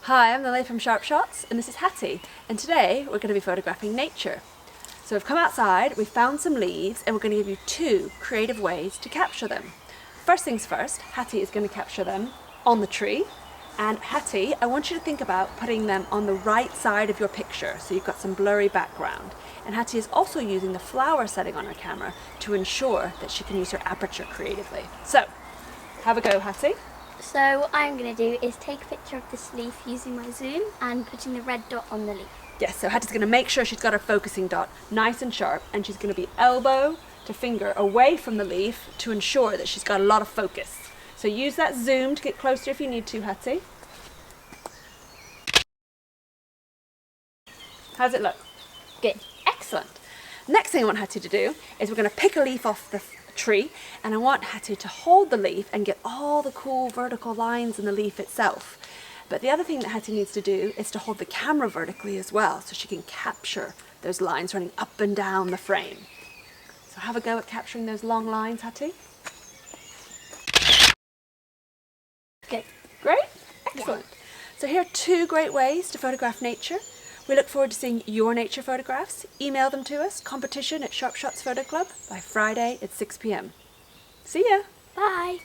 Hi, I'm Lily from Sharp Shots, and this is Hattie, and today we're going to be photographing nature. So we've come outside, we've found some leaves, and we're going to give you two creative ways to capture them. First things first, Hattie is going to capture them on the tree, and Hattie, I want you to think about putting them on the right side of your picture, so you've got some blurry background. And Hattie is also using the flower setting on her camera to ensure that she can use her aperture creatively. So, have a go, Hattie. So what I'm going to do is take a picture of this leaf using my zoom and putting the red dot on the leaf. Yes, so Hattie's going to make sure she's got her focusing dot nice and sharp, and she's going to be elbow to finger away from the leaf to ensure that she's got a lot of focus. So use that zoom to get closer if you need to, Hattie. How's it look? Good. Excellent. Next thing I want Hattie to do is we're going to pick a leaf off the tree, and I want Hattie to hold the leaf and get all the cool vertical lines in the leaf itself. But the other thing that Hattie needs to do is to hold the camera vertically as well, so she can capture those lines running up and down the frame. So have a go at capturing those long lines, Hattie. Good. Great? Excellent. Yeah. So here are two great ways to photograph nature. We look forward to seeing your nature photographs. Email them to us, competition@sharpshotsphoto club by Friday at 6 p.m. See ya! Bye!